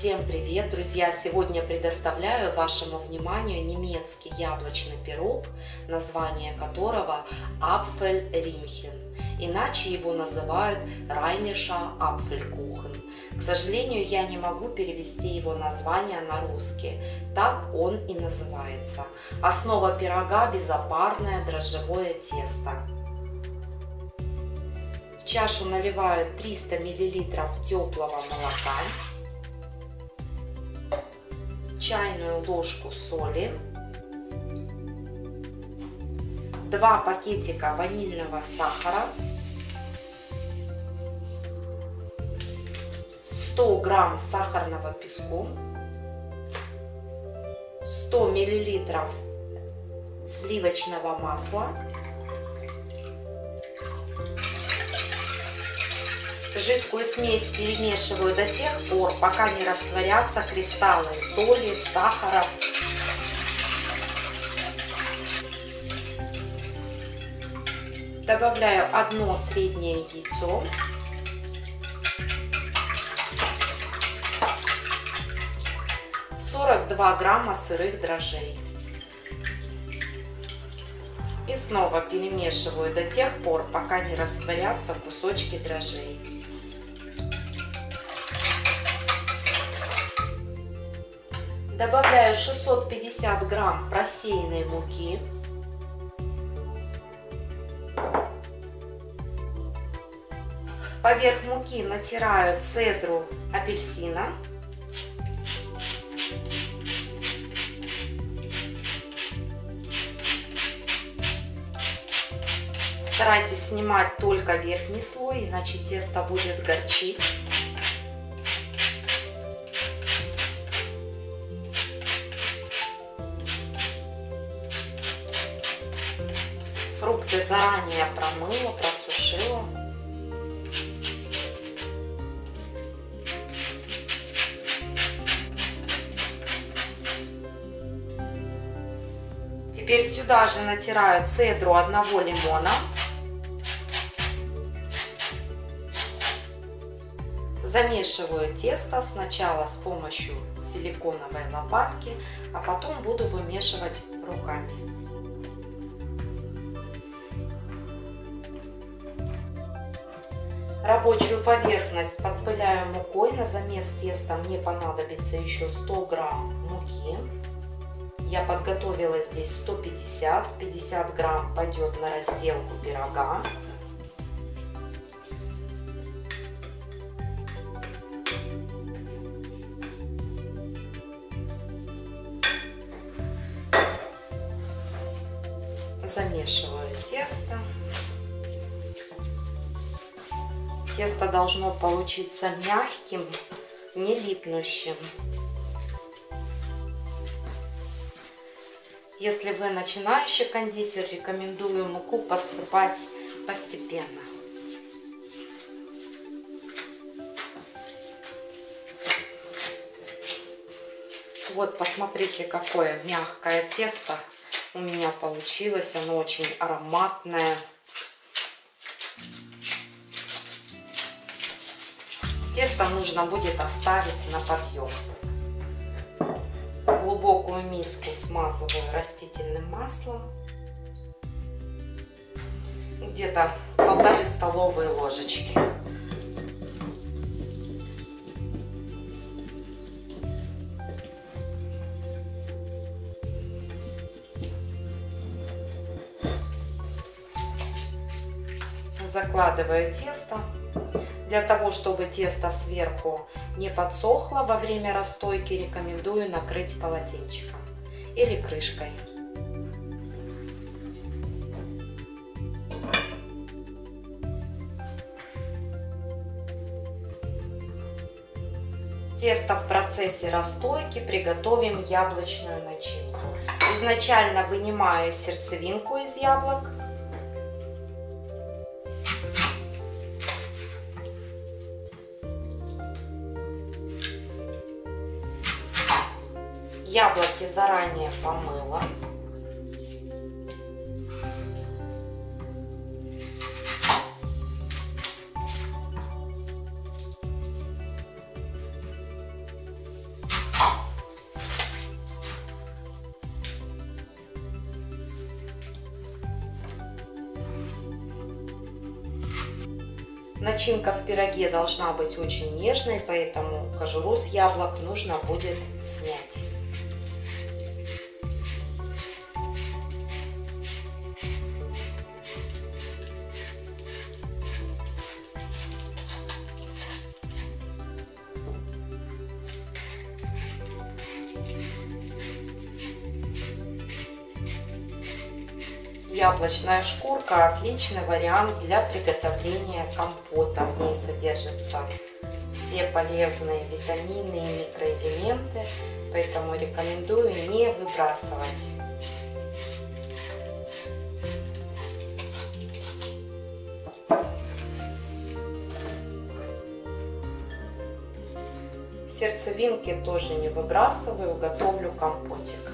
Всем привет, друзья! Сегодня предоставляю вашему вниманию немецкий яблочный пирог, название которого Apfelriemchen. Иначе его называют Rheinischer Apfelkuchen. К сожалению, я не могу перевести его название на русский. Так он и называется. Основа пирога – безопарное дрожжевое тесто. В чашу наливаю 300 мл теплого молока, чайную ложку соли, 2 пакетика ванильного сахара, 100 грамм сахарного песку, 100 миллилитров сливочного масла, жидкую смесь перемешиваю до тех пор, пока не растворятся кристаллы соли, сахара. Добавляю одно среднее яйцо. – 42 грамма сырых дрожжей. И снова перемешиваю до тех пор, пока не растворятся кусочки дрожжей. Добавляю 650 грамм просеянной муки. Поверх муки натираю цедру апельсина. Старайтесь снимать только верхний слой, иначе тесто будет горчить. Фрукты заранее промыла, просушила. Теперь сюда же натираю цедру одного лимона. Замешиваю тесто сначала с помощью силиконовой лопатки, а потом буду вымешивать руками. Рабочую поверхность подпыляю мукой. На замес теста мне понадобится еще 100 грамм муки. Я подготовила здесь 150 грамм пойдет на разделку пирога. Замешиваю тесто. Тесто должно получиться мягким, не липнущим. Если вы начинающий кондитер, рекомендую муку подсыпать постепенно. Вот, посмотрите, какое мягкое тесто у меня получилось. Оно очень ароматное. Тесто нужно будет оставить на подъем. Глубокую миску смазываю растительным маслом. Где-то 1,5 столовые ложечки. Закладываю тесто. Для того, чтобы тесто сверху не подсохло во время расстойки, рекомендую накрыть полотенчиком или крышкой. Тесто в процессе расстойки приготовим яблочную начинку. Изначально вынимаю сердцевинку из яблок. Яблоки заранее помыла. Начинка в пироге должна быть очень нежной, поэтому кожуру с яблок нужно будет снять. Яблочная шкурка – отличный вариант для приготовления компота. В ней содержатся все полезные витамины и микроэлементы, поэтому рекомендую не выбрасывать. Сердцевинки тоже не выбрасываю, готовлю компотик.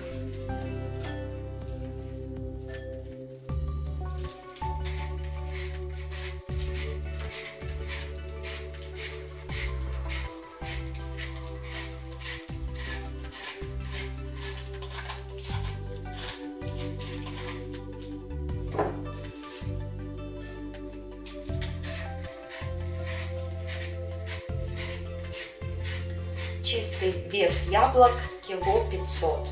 Чистый вес яблок кило 500.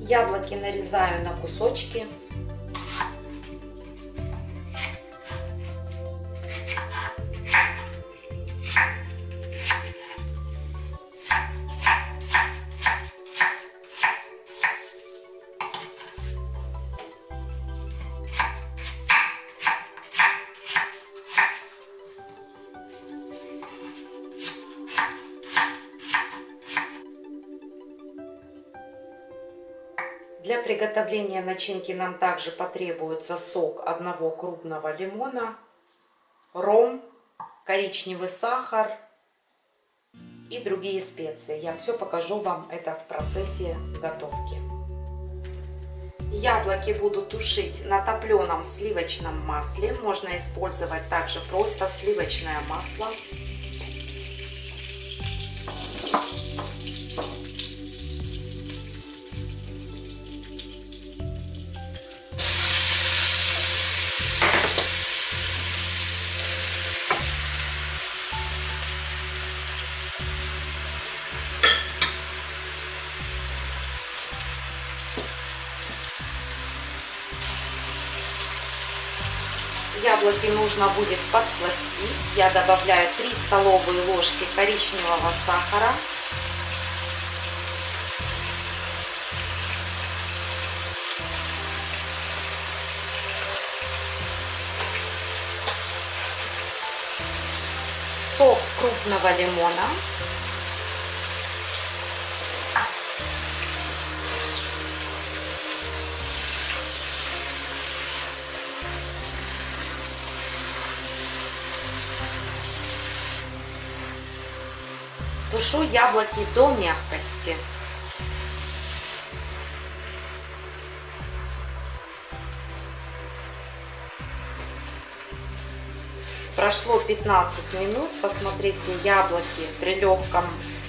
Яблоки нарезаю на кусочки. Для приготовления начинки нам также потребуется сок одного крупного лимона, ром, коричневый сахар и другие специи. Я все покажу вам это в процессе готовки. Яблоки буду тушить на топленом сливочном масле. Можно использовать также просто сливочное масло. Яблоки нужно будет подсластить. Я добавляю 3 столовые ложки коричневого сахара. Сок крупного лимона. Тушу яблоки до мягкости. Прошло 15 минут. Посмотрите, яблоки при легком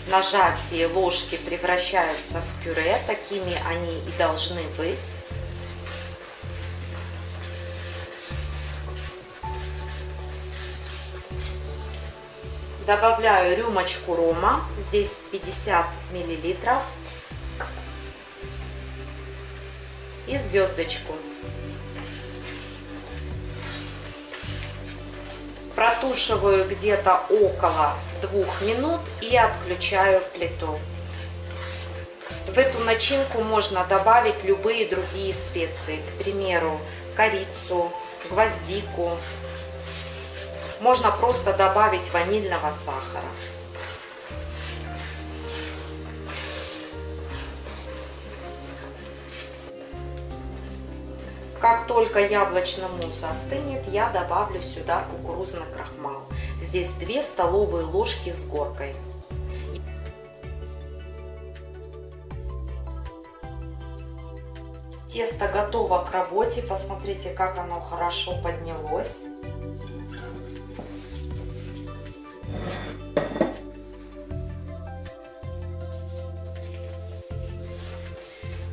нажатии ложки превращаются в пюре. Такими они и должны быть. Добавляю рюмочку рома, здесь 50 мл, и звездочку. Протушиваю где-то около 2 минут и отключаю плиту. В эту начинку можно добавить любые другие специи, к примеру, корицу, гвоздику. Можно просто добавить ванильного сахара. Как только яблочный мусс остынет, я добавлю сюда кукурузный крахмал. Здесь 2 столовые ложки с горкой. Тесто готово к работе. Посмотрите, как оно хорошо поднялось.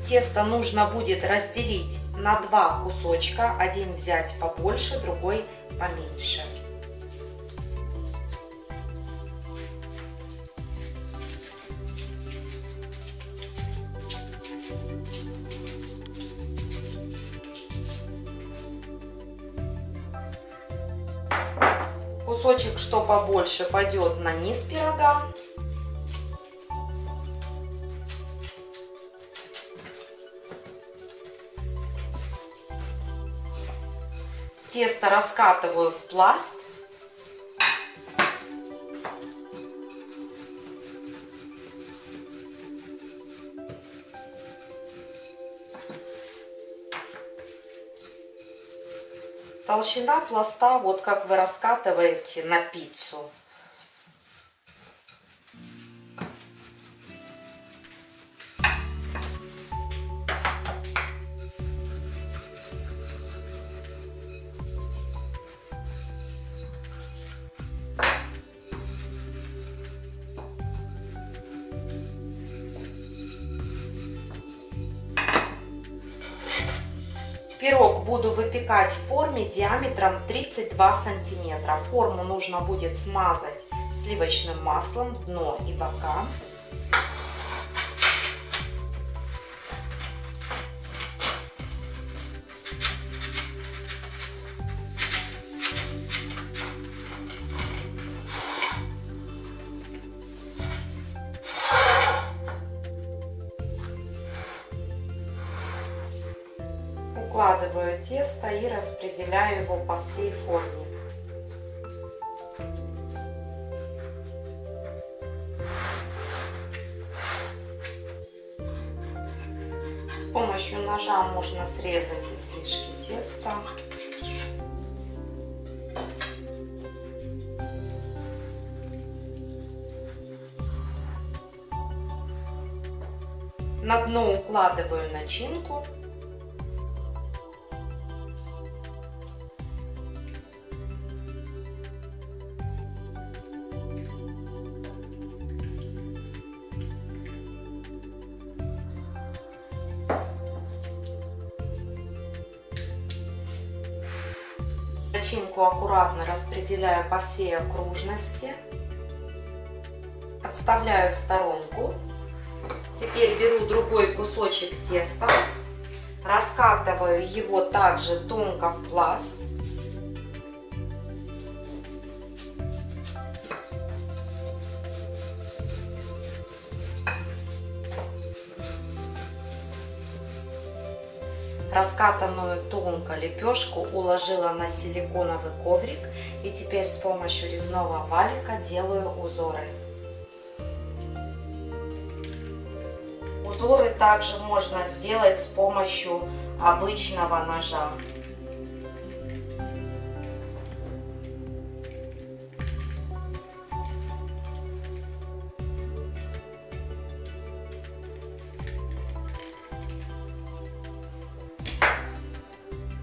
Тесто нужно будет разделить на два кусочка. Один взять побольше, другой поменьше. Кусочек, что побольше, пойдет на низ пирога. Тесто раскатываю в пласт. Толщина пласта, вот как вы раскатываете на пиццу. Пирог буду выпекать в форме диаметром 32 сантиметра. Форму нужно будет смазать сливочным маслом, дно и бока. Укладываю тесто и распределяю его по всей форме. С помощью ножа можно срезать излишки теста. На дно укладываю начинку. Начинку аккуратно распределяю по всей окружности. Отставляю в сторонку. Теперь беру другой кусочек теста, раскатываю его также тонко в пласт. Раскатанную тонко лепешку уложила на силиконовый коврик и теперь с помощью резного валика делаю узоры. Узоры также можно сделать с помощью обычного ножа.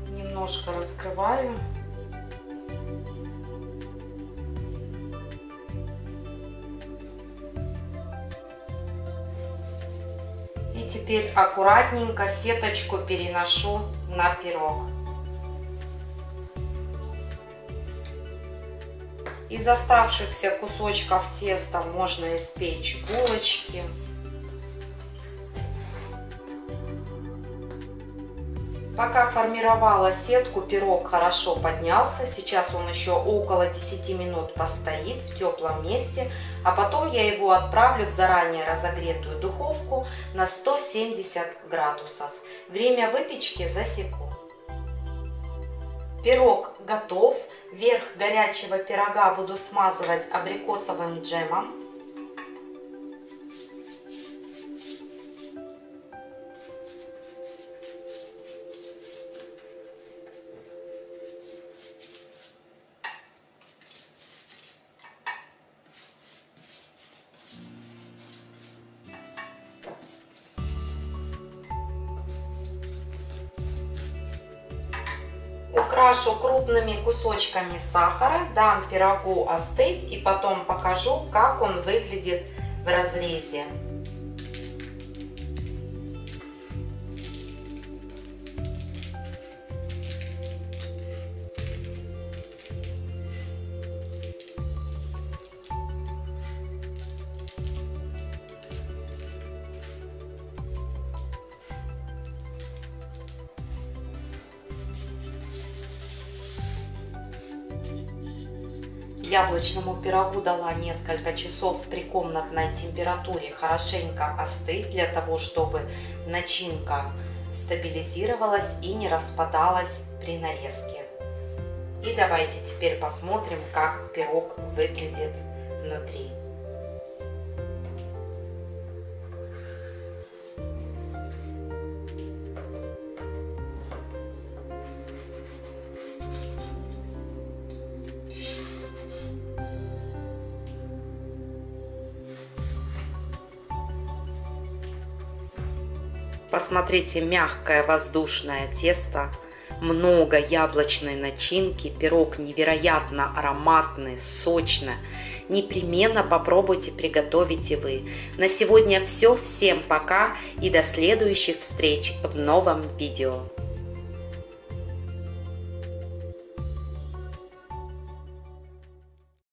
Немножко раскрываю. И теперь аккуратненько сеточку переношу на пирог. Из оставшихся кусочков теста можно испечь булочки. Пока формировала сетку, пирог хорошо поднялся. Сейчас он еще около 10 минут постоит в теплом месте, а потом я его отправлю в заранее разогретую духовку на 170 градусов. Время выпечки засеку. Пирог готов. Верх горячего пирога буду смазывать абрикосовым джемом. Украшу крупными кусочками сахара, дам пирогу остыть и потом покажу, как он выглядит в разрезе. яблочному пирогу дала несколько часов при комнатной температуре хорошенько остыть, для того, чтобы начинка стабилизировалась и не распадалась при нарезке. И давайте теперь посмотрим, как пирог выглядит внутри. Посмотрите, мягкое воздушное тесто, много яблочной начинки, пирог невероятно ароматный, сочный. Непременно попробуйте приготовить и вы. На сегодня все. Всем пока и до следующих встреч в новом видео.